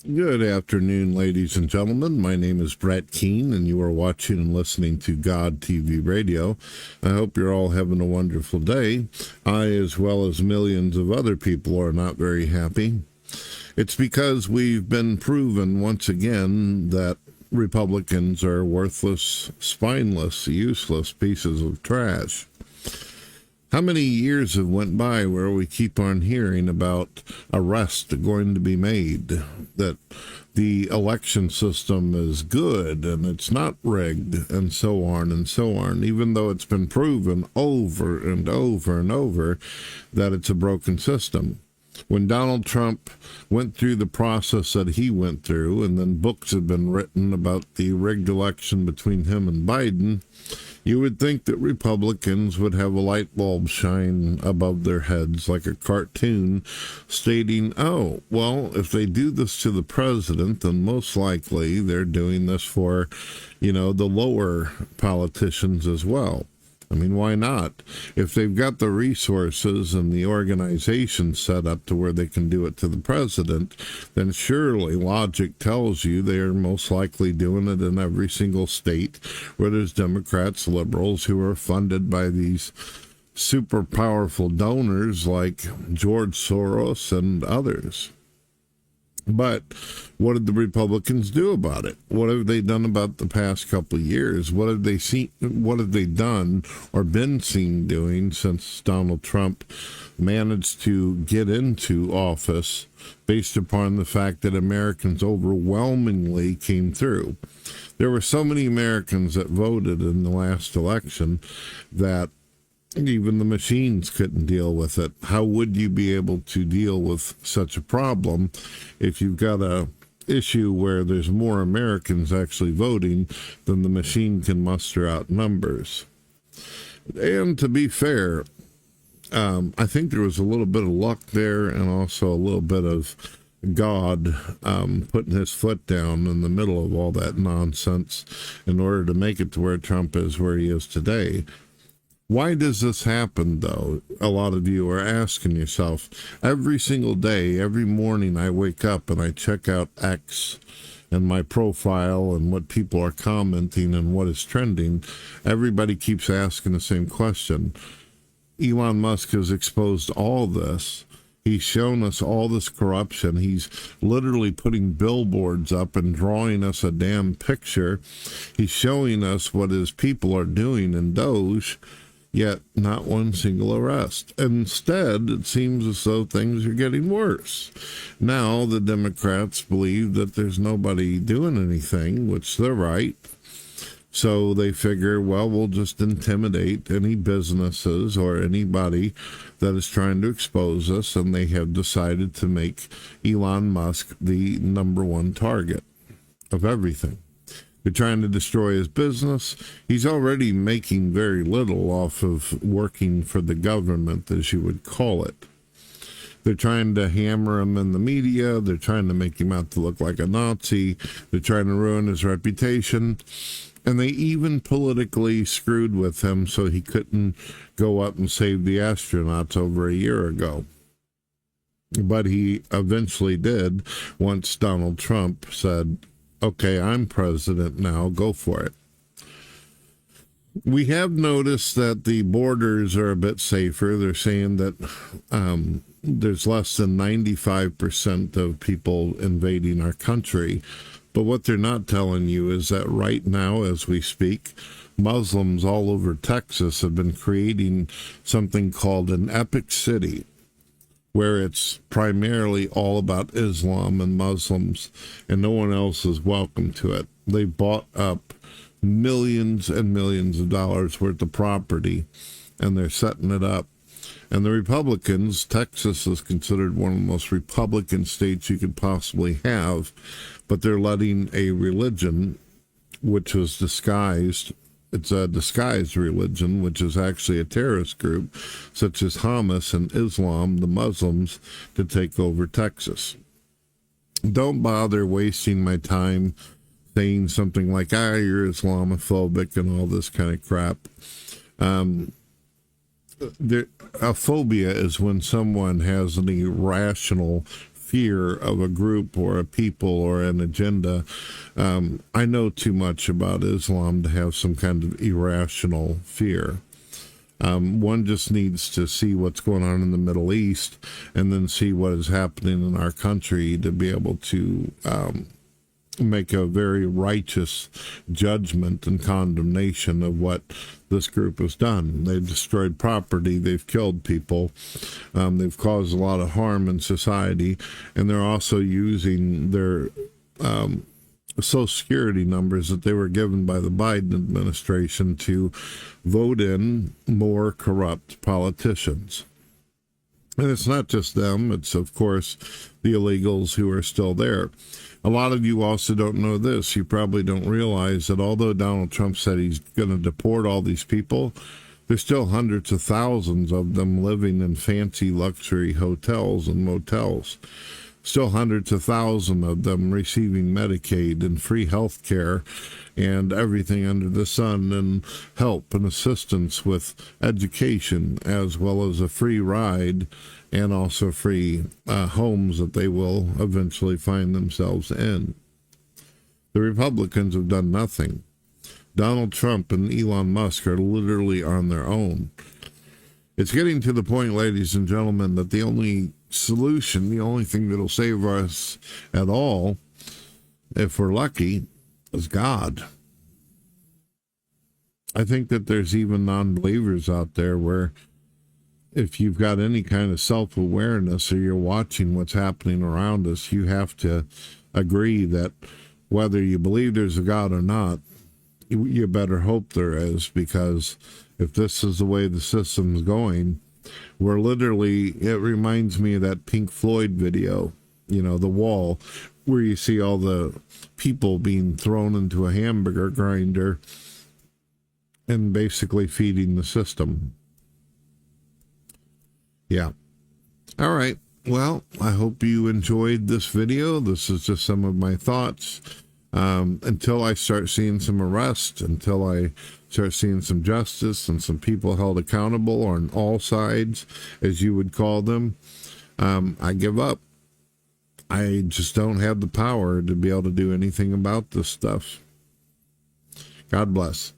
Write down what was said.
Good afternoon, ladies and gentlemen. My name is Brett Keene, and you are watching and listening to God TV Radio. I hope you're all having a wonderful day. I, as well as millions of other people, are not very happy. It's because we've been proven once again that Republicans are worthless, spineless, useless pieces of trash. How many years have went by where we keep on hearing about arrests going to be made, that the election system is good and it's not rigged, and so on and so on, even though it's been proven over and over and over that it's a broken system. When Donald Trump went through the process that he went through, and then books have been written about the rigged election between him and Biden, you would think that Republicans would have a light bulb shine above their heads like a cartoon stating, oh, well, if they do this to the president, then most likely they're doing this for, the lower politicians as well. I mean, why not? If they've got the resources and the organization set up to where they can do it to the president, then surely logic tells you they are most likely doing it in every single state where there's Democrats, liberals who are funded by these super powerful donors like George Soros and others. But what did the Republicans do about it? What have they done about the past couple of years? What have they seen? What have they done or been seen doing since Donald Trump managed to get into office based upon the fact that Americans overwhelmingly came through? There were so many Americans that voted in the last election that even the machines couldn't deal with it. How would you be able to deal with such a problem if you've got a issue where there's more Americans actually voting than the machine can muster out numbers? And to be fair, I think there was a little bit of luck there and also a little bit of God putting his foot down in the middle of all that nonsense in order to make it to where Trump is where he is today. Why does this happen, though? A lot of you are asking yourself. Every single day, every morning I wake up and I check out X and my profile and what people are commenting and what is trending. Everybody keeps asking the same question. Elon Musk has exposed all this. He's shown us all this corruption. He's literally putting billboards up and drawing us a damn picture. He's showing us what his people are doing in Doge, yet not one single arrest. Instead, it seems as though things are getting worse. Now, the Democrats believe that there's nobody doing anything, which they're right. So they figure, well, we'll just intimidate any businesses or anybody that is trying to expose us, and they have decided to make Elon Musk the number one target of everything. They're trying to destroy his business. He's already making very little off of working for the government, as you would call it. They're trying to hammer him in the media. They're trying to make him out to look like a Nazi. They're trying to ruin his reputation. And they even politically screwed with him so he couldn't go up and save the astronauts over a year ago. But he eventually did once Donald Trump said, okay, I'm president now, go for it. We have noticed that the borders are a bit safer. They're saying that there's less than 95% of people invading our country. But what they're not telling you is that right now, as we speak, Muslims all over Texas have been creating something called an epic city, where it's primarily all about Islam and Muslims, and no one else is welcome to it. They bought up millions and millions of dollars worth of property, and they're setting it up. And the Republicans, Texas is considered one of the most Republican states you could possibly have, but they're letting a religion, which was disguised, it's a disguised religion, which is actually a terrorist group, such as Hamas and Islam, the Muslims, to take over Texas. Don't bother wasting my time saying something like, you're Islamophobic and all this kind of crap. A phobia is when someone has an irrational fear of a group or a people or an agenda. I know too much about Islam to have some kind of irrational fear. One just needs to see what's going on in the Middle East and then see what is happening in our country to be able to make a very righteous judgment and condemnation of what this group has done. They've destroyed property, they've killed people, they've caused a lot of harm in society, and they're also using their Social Security numbers that they were given by the Biden administration to vote in more corrupt politicians. And it's not just them, it's of course the illegals who are still there. A lot of you also don't know this. You probably don't realize that although Donald Trump said he's going to deport all these people, there's still hundreds of thousands of them living in fancy luxury hotels and motels. Still hundreds of thousands of them receiving Medicaid and free health care and everything under the sun, and help and assistance with education, as well as a free ride and also free homes that they will eventually find themselves in. The Republicans have done nothing. Donald Trump and Elon Musk are literally on their own. It's getting to the point, ladies and gentlemen, that the only solution, the only thing that'll save us at all, if we're lucky, is God. I think that there's even non-believers out there where if you've got any kind of self-awareness or you're watching what's happening around us, you have to agree that whether you believe there's a God or not, you better hope there is, because if this is the way the system's going, we're literally, it reminds me of that Pink Floyd video, The Wall, where you see all the people being thrown into a hamburger grinder and basically feeding the system. Yeah. All right. Well, I hope you enjoyed this video. This is just some of my thoughts. Until I start seeing some arrests, until I start seeing some justice and some people held accountable on all sides, as you would call them, I give up. I just don't have the power to be able to do anything about this stuff. God bless.